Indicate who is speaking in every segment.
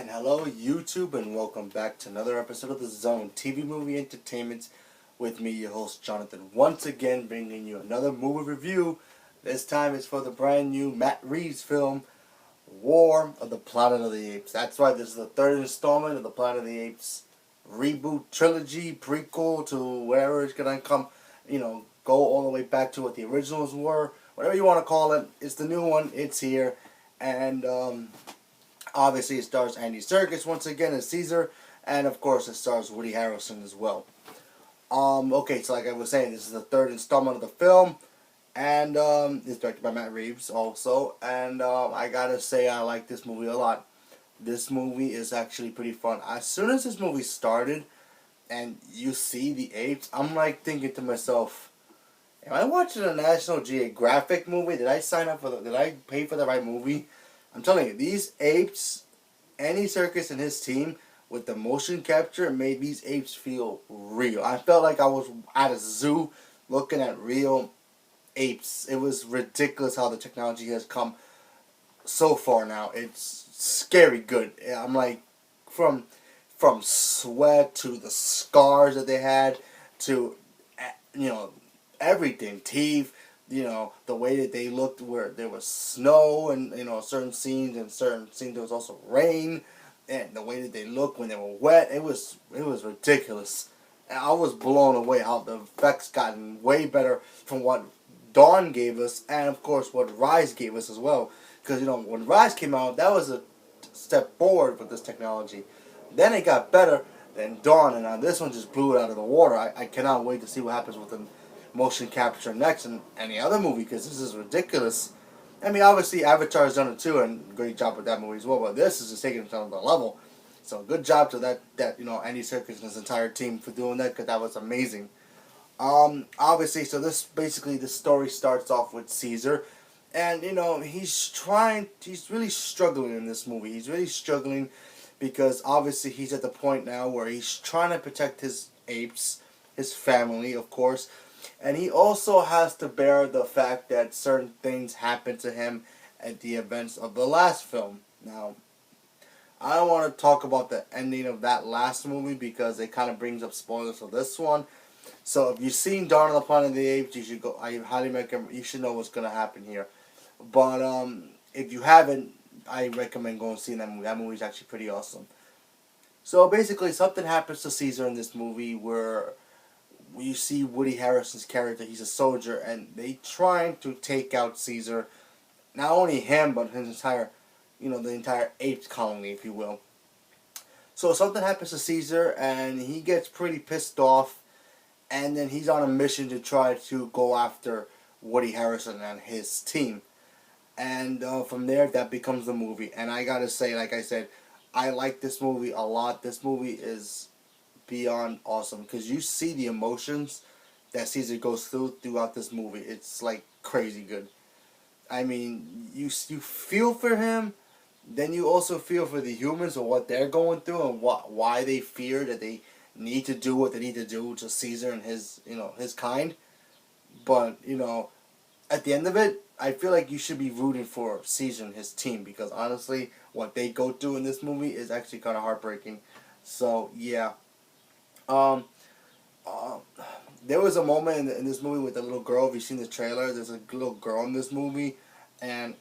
Speaker 1: And hello YouTube, and welcome back to another episode of The Zone TV Movie Entertainment with me, your host Jonathan, once again bringing you another movie review. This time it's for the brand new Matt Reeves film, War of the Planet of the Apes. That's right, this is the third installment of the Planet of the Apes reboot trilogy, prequel to wherever it's gonna come, go all the way back to what the originals were. Whatever you want to call it, it's the new one, it's here. And obviously, it stars Andy Serkis once again as Caesar, and of course, it stars Woody Harrelson as well. Okay, so like I was saying, this is the third installment of the film, and it's directed by Matt Reeves also. And I gotta say, I like this movie a lot. This movie is actually pretty fun. As soon as this movie started, and you see the apes, I'm like thinking to myself, am I watching a National Geographic movie? Did I sign up for did I pay for the right movie? I'm telling you, these apes, Andy Serkis and his team, with the motion capture, made these apes feel real. I felt like I was at a zoo looking at real apes. It was ridiculous how the technology has come so far now. It's scary good. I'm like, from sweat to the scars that they had to, everything, teeth, the way that they looked where there was snow and, certain scenes there was also rain, and the way that they looked when they were wet, it was ridiculous. And I was blown away how the effects gotten way better from what Dawn gave us, and of course what Rise gave us as well. Because, when Rise came out, that was a step forward with this technology. Then it got better than Dawn, and now this one just blew it out of the water. I cannot wait to see what happens with the motion capture next in any other movie, because this is ridiculous. I mean, obviously Avatar's done it too, and great job with that movie as well, but this is just taking it to another level. So good job to that Andy Serkis and his entire team for doing that, because that was amazing. Obviously, so this story starts off with Caesar, and he's really struggling in this movie. He's really struggling because obviously he's at the point now where he's trying to protect his apes, his family, of course. And he also has to bear the fact that certain things happened to him at the events of the last film. Now, I don't want to talk about the ending of that last movie because it kind of brings up spoilers for this one. So if you've seen Dawn of the Planet of the Apes, you should go. I highly recommend. You should know what's going to happen here. But if you haven't, I recommend going and seeing that movie. That movie is actually pretty awesome. So basically, something happens to Caesar in this movie where you see Woody Harrelson's character. He's a soldier, and they trying to take out Caesar. Not only him, but his entire, the entire apes colony, if you will. So something happens to Caesar, and he gets pretty pissed off, and then he's on a mission to try to go after Woody Harrelson and his team. And from there, that becomes the movie. And I gotta say, like I said, I like this movie a lot. This movie is beyond awesome because you see the emotions that Caesar goes throughout this movie. It's like crazy good. I mean, you feel for him, then you also feel for the humans and what they're going through and why they fear that they need to do what they need to do to Caesar and his his kind. But at the end of it, I feel like you should be rooting for Caesar and his team because honestly, what they go through in this movie is actually kind of heartbreaking. So yeah. There was a moment in this movie with the little girl. If you've seen the trailer, there's a little girl in this movie, and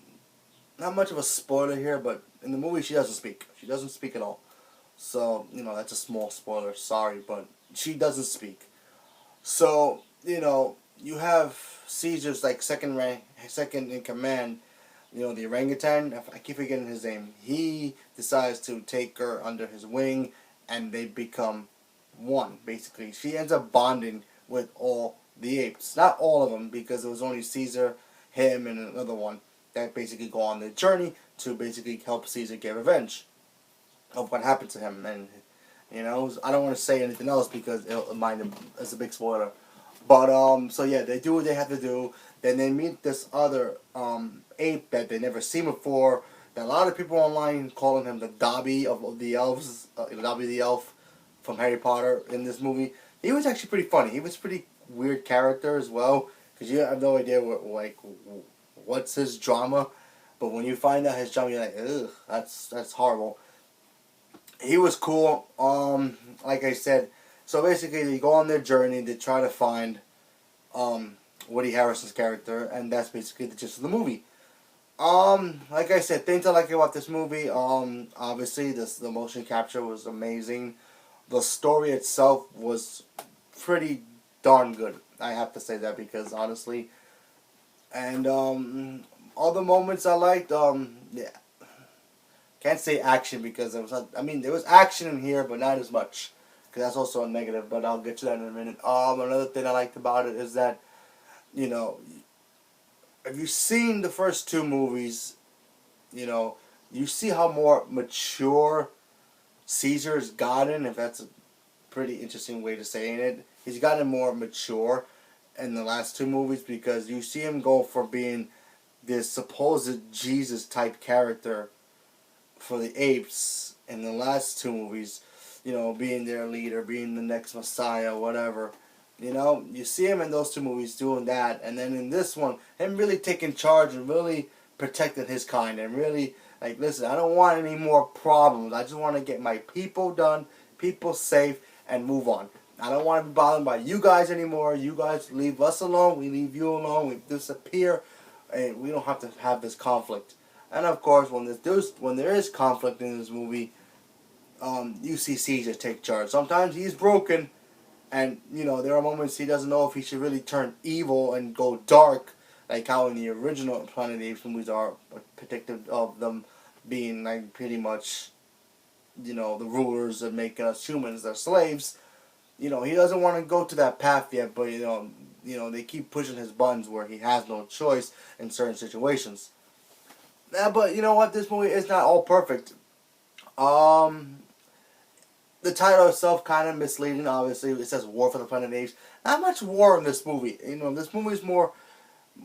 Speaker 1: not much of a spoiler here, but in the movie she doesn't speak. She doesn't speak at all. So that's a small spoiler. Sorry, but she doesn't speak. So you have Caesar's like second in command. The orangutan. I keep forgetting his name. He decides to take her under his wing, and they become one, basically. She ends up bonding with all the apes. Not all of them, because it was only Caesar, him, and another one that basically go on the journey to basically help Caesar get revenge of what happened to him. And, I don't want to say anything else because it's a big spoiler. But, so yeah, they do what they have to do. Then they meet this other ape that they never seen before. That a lot of people online calling him the Dobby of the elves, Dobby the elf from Harry Potter in this movie. He was actually pretty funny. He was a pretty weird character as well, because you have no idea what's his drama, but when you find out his drama, you're like, ugh, that's horrible. he was cool. Like I said, so basically they go on their journey to try to find Woody Harrelson's character, and that's basically the gist of the movie. Like I said, things I like about this movie. Obviously the motion capture was amazing. The story itself was pretty darn good. I have to say that because honestly, and all the moments I liked. Yeah, can't say action because there was. I mean, there was action in here, but not as much. Because that's also a negative. But I'll get to that in a minute. Another thing I liked about it is that you know, if you've seen the first two movies, you know, you see how more mature Caesar's gotten. If that's a pretty interesting way to say it, he's gotten more mature in the last two movies because you see him go from being this supposed Jesus type character for the apes in the last two movies, you know, being their leader, being the next Messiah, whatever. You know, you see him in those two movies doing that, and then in this one, him really taking charge and really protecting his kind and really, like, listen, I don't want any more problems. I just want to get my people done, people safe, and move on. I don't want to be bothered by you guys anymore. You guys leave us alone. We leave you alone. We disappear, and we don't have to have this conflict. And of course, when there is conflict in this movie, you see Caesar take charge. Sometimes he's broken, and you know there are moments he doesn't know if he should really turn evil and go dark, like how in the original Planet of the Apes movies are predictive of them being like pretty much, you know, the rulers and making us humans their slaves. You know, he doesn't want to go to that path yet, but they keep pushing his buttons where he has no choice in certain situations. But you know what? This movie is not all perfect. Um, the title itself kind of misleading. Obviously, it says "War for the Planet of the Apes." Not much war in this movie. You know, this movie is more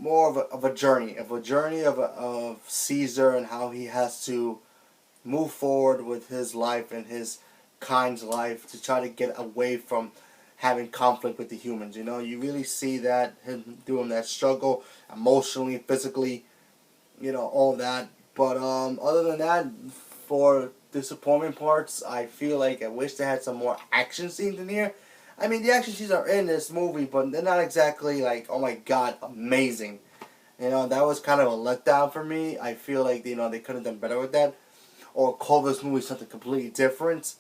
Speaker 1: of a journey, of Caesar and how he has to move forward with his life and his kind's life to try to get away from having conflict with the humans. You know, you really see that him doing that struggle emotionally, physically, you know, all that. But other than that, for disappointment parts, I feel like I wish they had some more action scenes in here. I mean, the action scenes are in this movie, but they're not exactly like, oh my god, amazing. You know, that was kind of a letdown for me. I feel like, you know, they could have done better with that. Or call this movie something completely different.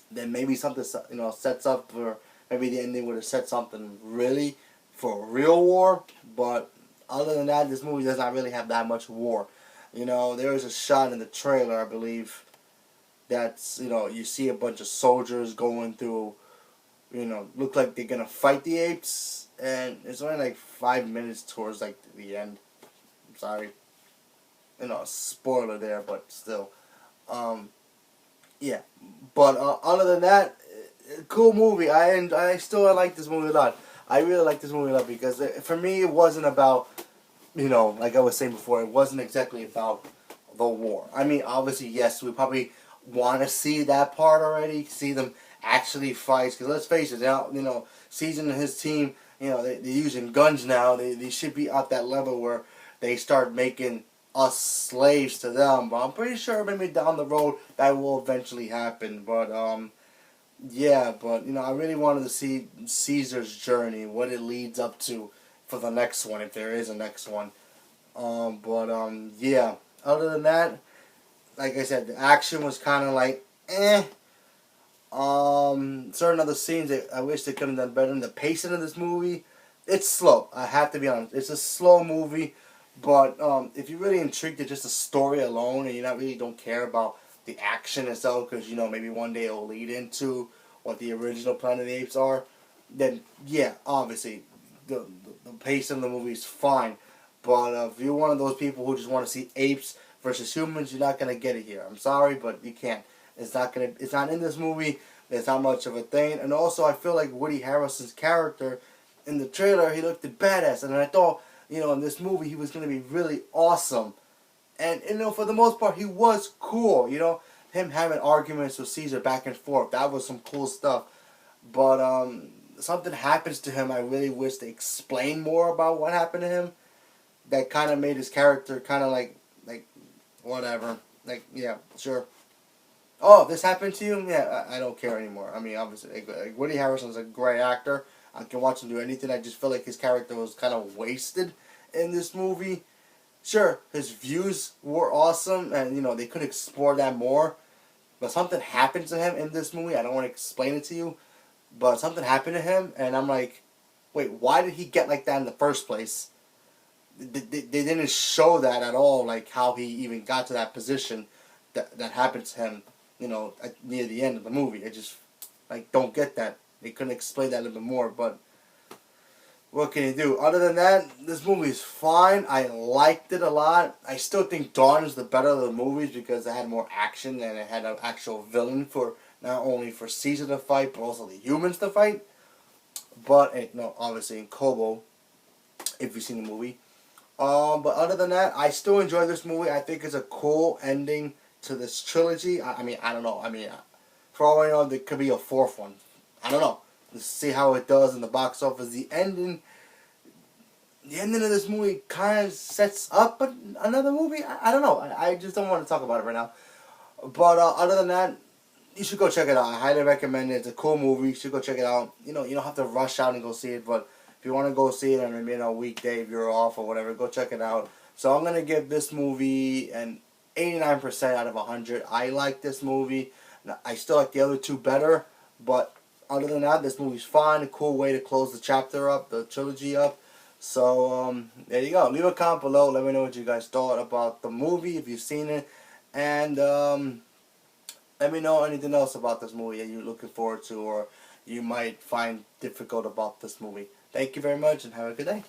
Speaker 1: Then maybe something, you know, sets up for, maybe the ending would have set something really for a real war. But other than that, this movie does not really have that much war. You know, there is a shot in the trailer, I believe, that's, you know, you see a bunch of soldiers going through, you know, look like they're going to fight the apes. And it's only like 5 minutes towards, like, the end. I'm sorry. You know, spoiler there, but still. Yeah. But other than that, cool movie. I still like this movie a lot. I really like this movie a lot because for me it wasn't about, you know, like I was saying before, it wasn't exactly about the war. I mean, obviously, yes, we probably want to see that part already, see them actually fight. Because let's face it, now, you know, Caesar and his team, you know, they're using guns now. They should be at that level where they start making us slaves to them. But I'm pretty sure maybe down the road that will eventually happen. But yeah, but you know, I really wanted to see Caesar's journey, what it leads up to for the next one, if there is a next one. Yeah. Other than that, like I said, the action was kind of like eh. Certain other scenes that I wish they could have done better. In the pacing of this movie, it's slow. I have to be honest. It's a slow movie, but if you're really intrigued at just the story alone, and you not really don't care about the action itself, because you know maybe one day it'll lead into what the original Planet of the Apes are, then yeah, obviously the pace of the movie is fine. But if you're one of those people who just want to see apes versus humans, you're not gonna get it here. I'm sorry, but you can't. It's not gonna. It's not in this movie. It's not much of a thing. And also, I feel like Woody Harrelson's character in the trailer, he looked badass, and I thought, you know, in this movie he was gonna be really awesome. And you know, for the most part, he was cool. You know, him having arguments with Caesar back and forth, that was some cool stuff. But something happens to him. I really wish they explained more about what happened to him. That kind of made his character kind of like whatever. Like, yeah, sure. Oh, this happened to you? Yeah, I don't care anymore. I mean, obviously, Woody Harrelson's a great actor. I can watch him do anything. I just feel like his character was kind of wasted in this movie. Sure, his views were awesome, and they could explore that more. But something happened to him in this movie. I don't want to explain it to you, but something happened to him, and I'm like, wait, why did he get like that in the first place? They didn't show that at all, like how he even got to that position that happened to him, near the end of the movie. I just don't get that. They couldn't explain that a little bit more, but what can you do? Other than that, this movie is fine. I liked it a lot. I still think Dawn is the better of the movies because it had more action and it had an actual villain for not only for Caesar to fight, but also the humans to fight. But obviously in Kobo, if you've seen the movie. But other than that, I still enjoy this movie. I think it's a cool ending to this trilogy. I mean, I don't know. I mean, for all I know, there could be a fourth one. I don't know. Let's see how it does in the box office. The ending of this movie kind of sets up another movie. I don't know. I just don't want to talk about it right now. But other than that, you should go check it out. I highly recommend it. It's a cool movie. You should go check it out. You don't have to rush out and go see it, but if you want to go see it on maybe a weekday, if you're off or whatever, go check it out. So I'm gonna give this movie an 89% out of 100. I like this movie. I still like the other two better, but other than that, this movie's fine. A cool way to close the chapter up, the trilogy up. So there you go. Leave a comment below. Let me know what you guys thought about the movie if you've seen it, and let me know anything else about this movie that you're looking forward to or you might find difficult about this movie. Thank you very much and have a good day.